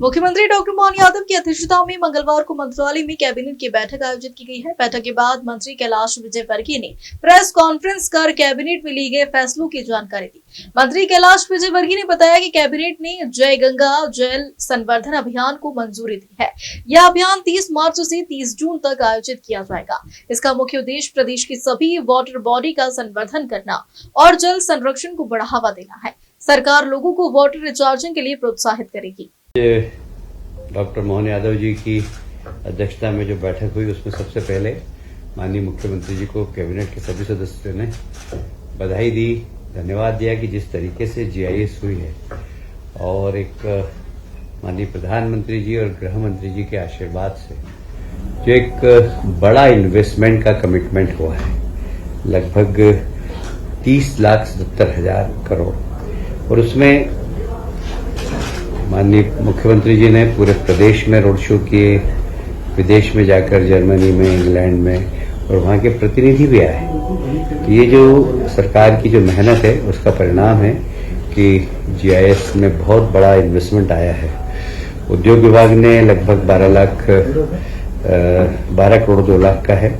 मुख्यमंत्री डॉक्टर मोहन यादव की अध्यक्षता में मंगलवार को मंत्रालय में कैबिनेट की बैठक आयोजित की गई है। बैठक के बाद मंत्री कैलाश विजयवर्गीय ने प्रेस कॉन्फ्रेंस कर कैबिनेट में लिए गए फैसलों की जानकारी दी। मंत्री कैलाश विजयवर्गीय ने बताया कि कैबिनेट ने जय गंगा जल संवर्धन अभियान को मंजूरी दी है। यह अभियान 30 मार्च से 30 जून तक आयोजित किया जाएगा। इसका मुख्य उद्देश्य प्रदेश की सभी वाटर बॉडी का संवर्धन करना और जल संरक्षण को बढ़ावा देना है। सरकार लोगों को वाटर रिचार्जिंग के लिए प्रोत्साहित करेगी। डॉक्टर मोहन यादव जी की अध्यक्षता में जो बैठक हुई उसमें सबसे पहले माननीय मुख्यमंत्री जी को कैबिनेट के सभी सदस्यों ने बधाई दी, धन्यवाद दिया कि जिस तरीके से जीआईएस हुई है और एक माननीय प्रधानमंत्री जी और गृह मंत्री जी के आशीर्वाद से जो एक बड़ा इन्वेस्टमेंट का कमिटमेंट हुआ है, लगभग 30,77,000 करोड़, और उसमें माननीय मुख्यमंत्री जी ने पूरे प्रदेश में रोड शो किए, विदेश में जाकर जर्मनी में, इंग्लैंड में, और वहां के प्रतिनिधि भी आए। ये जो सरकार की जो मेहनत है उसका परिणाम है कि जीआईएस में बहुत बड़ा इन्वेस्टमेंट आया है। उद्योग विभाग ने लगभग 12 करोड़ 2 लाख का है,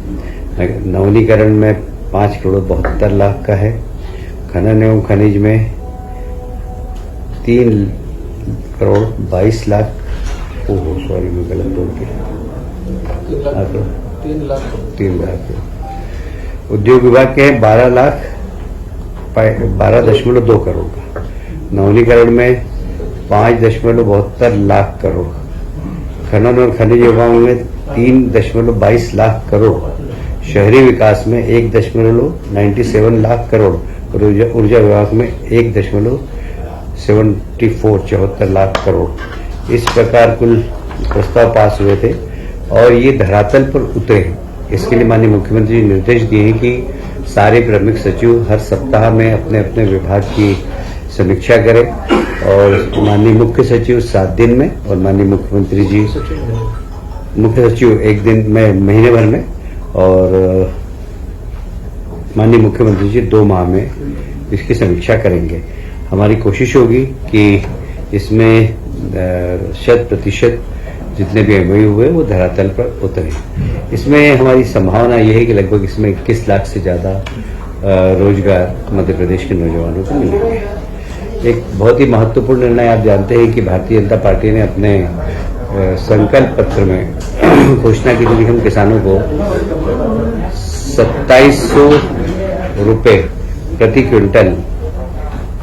नवीनीकरण में 5 करोड़ 72 लाख का है, खनन एवं खनिज में 3 करोड़ 22 लाख, सॉरी मैं गलत बोल गया, 3 लाख। उद्योग विभाग के 12.2 करोड़ का, नवीनीकरण में 5.72 लाख करोड़, खनन और खनिज विभाग में 3.22 लाख करोड़, शहरी विकास में 1.97 लाख करोड़ और ऊर्जा विभाग में 74 लाख करोड़। इस प्रकार कुल प्रस्ताव पास हुए थे और ये धरातल पर उतरे हैं। इसके लिए माननीय मुख्यमंत्री जी निर्देश दिए हैं कि सारे प्रमुख सचिव हर सप्ताह में अपने अपने विभाग की समीक्षा करें और माननीय मुख्य सचिव 7 दिन में और माननीय मुख्यमंत्री जी मुख्य सचिव 1 दिन में, महीने भर में, और माननीय मुख्यमंत्री जी 2 माह में इसकी समीक्षा करेंगे। हमारी कोशिश होगी कि इसमें 100% जितने भी एमओयू हुए वो धरातल पर उतरे। इसमें हमारी संभावना यह है कि लगभग इसमें 21 लाख से ज्यादा रोजगार मध्य प्रदेश के नौजवानों को मिलेंगे। एक बहुत ही महत्वपूर्ण निर्णय, आप जानते हैं कि भारतीय जनता पार्टी ने अपने संकल्प पत्र में घोषणा की थी कि हम किसानों को 2700 रुपए प्रति क्विंटल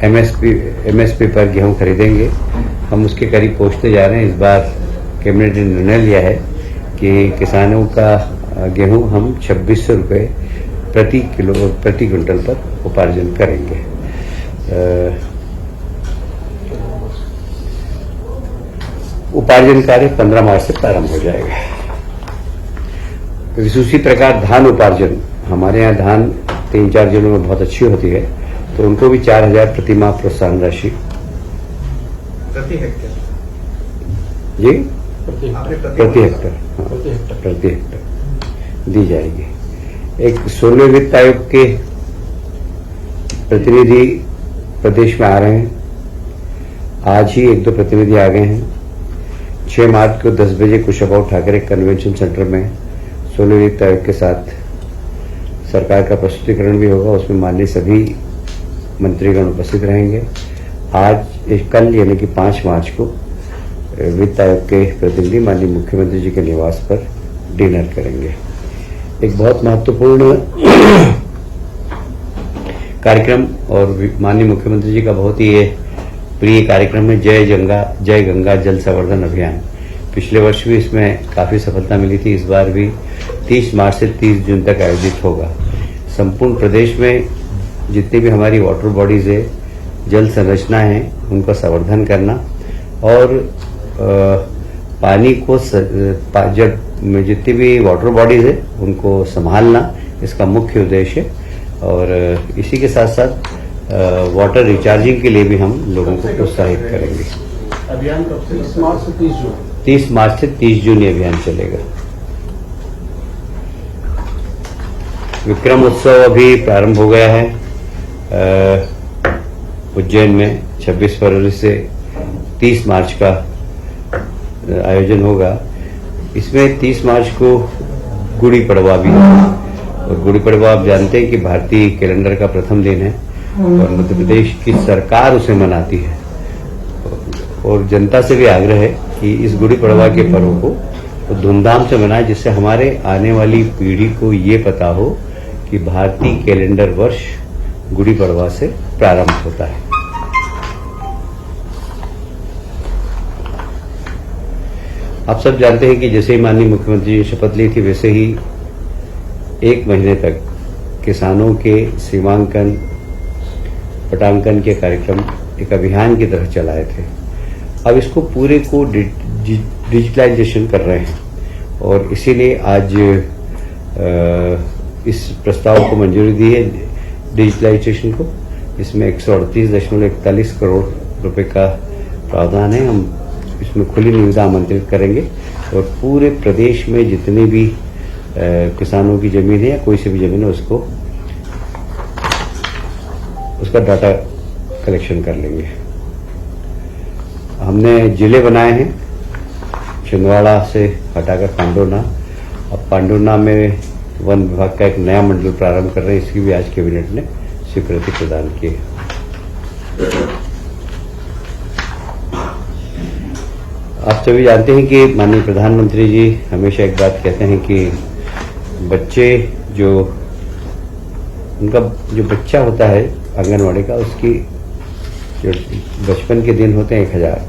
एमएसपी पर गेहूं खरीदेंगे। हम उसके करीब पहुंचते जा रहे हैं। इस बार कैबिनेट ने निर्णय लिया है कि किसानों का गेहूं हम 2600 रुपए प्रति क्विंटल पर उपार्जन करेंगे। उपार्जन कार्य 15 मार्च से प्रारंभ हो जाएगा। उसी प्रकार धान उपार्जन, हमारे यहाँ धान 3-4 जिलों में बहुत अच्छी होती है, तो उनको भी 4,000 प्रति माह प्रोत्साहन राशि प्रति हेक्टेयर जी प्रति हेक्टर दी जाएगी। एक 16वें वित्त आयोग के प्रतिनिधि प्रदेश में आ रहे हैं। आज ही 1-2 प्रतिनिधि आ गए हैं। 6 मार्च को 10 बजे कुशाभाऊ ठाकरे कन्वेंशन सेंटर में 16वें वित्त आयोग के साथ सरकार का प्रस्तुतिकरण भी होगा। उसमें माननीय सभी मंत्रीगण उपस्थित रहेंगे। कल यानी कि 5 मार्च को वित्त आयोग के प्रतिनिधि माननीय मुख्यमंत्री जी के निवास पर डिनर करेंगे। एक बहुत महत्वपूर्ण कार्यक्रम और माननीय मुख्यमंत्री जी का बहुत ही प्रिय कार्यक्रम है जय गंगा जल संवर्धन अभियान। पिछले वर्ष भी इसमें काफी सफलता मिली थी। इस बार भी 30 मार्च से 30 जून तक आयोजित होगा। संपूर्ण प्रदेश में जितनी भी हमारी वाटर बॉडीज है, जल संरचना है, उनका संवर्धन करना और पानी को जब जितनी भी वाटर बॉडीज है उनको संभालना इसका मुख्य उद्देश्य है। और इसी के साथ साथ वाटर रिचार्जिंग के लिए भी हम लोगों को प्रोत्साहित करेंगे। अभियान कब से? 30 मार्च से 30 जून। 30 मार्च से 30 जून ये अभियान चलेगा। विक्रम उत्सव अभी प्रारंभ हो गया है उज्जैन में 26 फरवरी से 30 मार्च का आयोजन होगा। इसमें 30 मार्च को गुड़ी पड़वा भी है और गुड़ी पड़वा आप जानते हैं कि भारतीय कैलेंडर का प्रथम दिन है और मध्य प्रदेश की सरकार उसे मनाती है और जनता से भी आग्रह है कि इस गुड़ी पड़वा के पर्व को धूमधाम से मनाएं, जिससे हमारे आने वाली पीढ़ी को ये पता हो कि भारतीय कैलेंडर वर्ष गुड़ी पड़वा से प्रारंभ होता है। आप सब जानते हैं कि जैसे ही माननीय मुख्यमंत्री जी शपथ ली थी, वैसे ही 1 महीने तक किसानों के सीमांकन पटांकन के कार्यक्रम एक अभियान की तरह चलाए थे। अब इसको पूरे को डिजिटलाइजेशन कर रहे हैं और इसीलिए आज इस प्रस्ताव को मंजूरी दी है डिजिटलाइजेशन को। इसमें 138.41 करोड़ रुपए का प्रावधान है। हम इसमें खुली निविदा आमंत्रित करेंगे और पूरे प्रदेश में जितने भी किसानों की जमीन है या कोई सी भी जमीन है उसका डाटा कलेक्शन कर लेंगे। हमने जिले बनाए हैं, छिंदवाड़ा से हटाकर पांडुरना। अब पांडुरना में वन विभाग का एक नया मंडल प्रारंभ कर रहे हैं, इसकी भी आज कैबिनेट ने स्वीकृति प्रदान की है। आप सभी जानते हैं कि माननीय प्रधानमंत्री जी हमेशा एक बात कहते हैं कि बच्चे उनका जो बच्चा होता है आंगनवाड़ी का, उसकी जो बचपन के दिन होते हैं 1000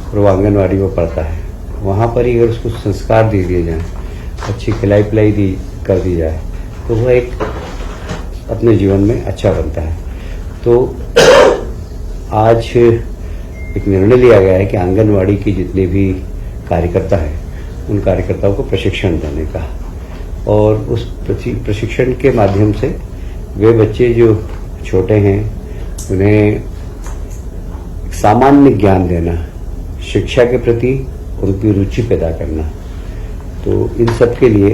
और वो आंगनवाड़ी में पढ़ता है। वहां पर ही अगर उसको संस्कार दे दिए जाए, अच्छी खिलाई पिलाई कर दी जाए, तो वह एक अपने जीवन में अच्छा बनता है। तो आज एक निर्णय लिया गया है कि आंगनवाड़ी की जितने भी कार्यकर्ता हैं उन कार्यकर्ताओं को प्रशिक्षण देने का, और उस प्रशिक्षण के माध्यम से वे बच्चे जो छोटे हैं उन्हें सामान्य ज्ञान देना, शिक्षा के प्रति उनकी रुचि पैदा करना। तो इन सब के लिए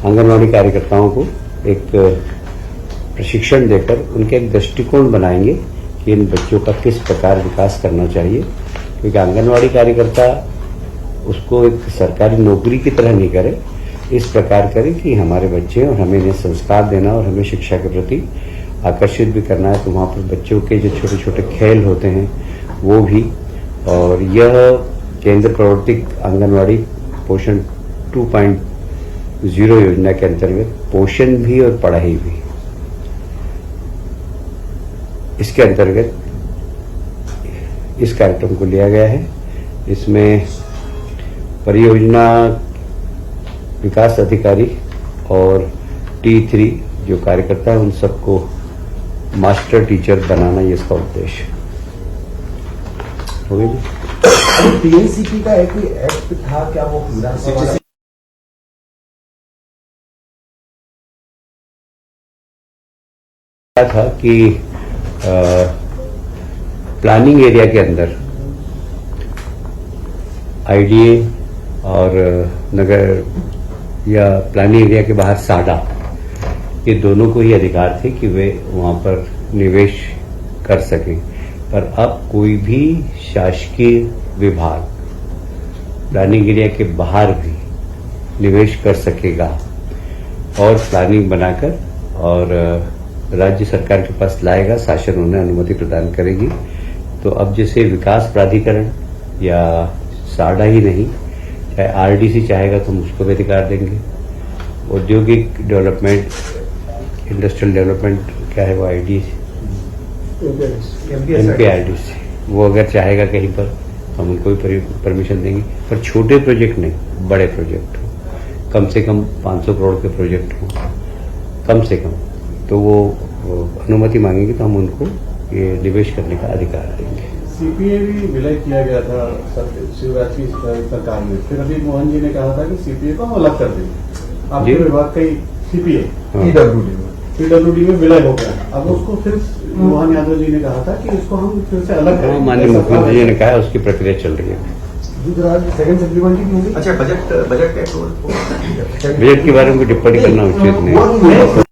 आंगनवाड़ी कार्यकर्ताओं को एक प्रशिक्षण देकर उनके एक दृष्टिकोण बनाएंगे कि इन बच्चों का किस प्रकार विकास करना चाहिए, क्योंकि आंगनवाड़ी कार्यकर्ता उसको एक सरकारी नौकरी की तरह नहीं करे, इस प्रकार करे कि हमारे बच्चे और हमें इन्हें संस्कार देना और हमें शिक्षा के प्रति आकर्षित भी करना है। तो वहाँ पर बच्चों के जो छोटे छोटे खेल होते हैं वो भी, और यह केंद्र प्रवर्तित आंगनवाड़ी पोषण 2.0 योजना के अंतर्गत पोषण भी और पढ़ाई भी, इसके अंतर्गत इस कार्यक्रम को लिया गया है। इसमें परियोजना विकास अधिकारी और T3 जो कार्यकर्ता है उन सबको मास्टर टीचर बनाना, ये इसका उद्देश्य हो गया। TNCP का एक एक्ट था, क्या वो विधानसभा था कि प्लानिंग एरिया के अंदर IDA और नगर या प्लानिंग एरिया के बाहर साडा, ये दोनों को ही अधिकार थे कि वे वहां पर निवेश कर सकें। पर अब कोई भी शासकीय विभाग प्लानिंग एरिया के बाहर भी निवेश कर सकेगा और प्लानिंग बनाकर और राज्य सरकार के पास लाएगा, शासन उन्हें अनुमति प्रदान करेगी। तो अब जैसे विकास प्राधिकरण या साडा ही नहीं, चाहे RDC चाहेगा तो हम उसको भी अधिकार देंगे। औद्योगिक डेवलपमेंट, इंडस्ट्रियल डेवलपमेंट क्या है वो MPRDC, वो अगर चाहेगा कहीं पर हम उनको भी परमिशन देंगे। पर छोटे प्रोजेक्ट नहीं, बड़े प्रोजेक्ट हो, कम से कम 500 करोड़ के प्रोजेक्ट हो कम से कम, तो वो अनुमति मांगेंगे तो हम उनको ये निवेश करने का अधिकार देंगे। CPA भी विलय किया गया था शिवराज की सरकार में, फिर अभी मोहन जी ने कहा था कि CPA को हम अलग कर देंगे। आपके विभाग का ही CPA PWD में विलय हो गया, अब उसको फिर मोहन यादव जी ने कहा था कि इसको हम फिर से अलग करें। माननीय मुख्यमंत्री जी ने कहा उसकी प्रक्रिया चल रही है। सेकंड सप्लीमेंट्री की होगी। अच्छा, बजट के बजट के बारे में टिप्पणी करना उचित नहीं।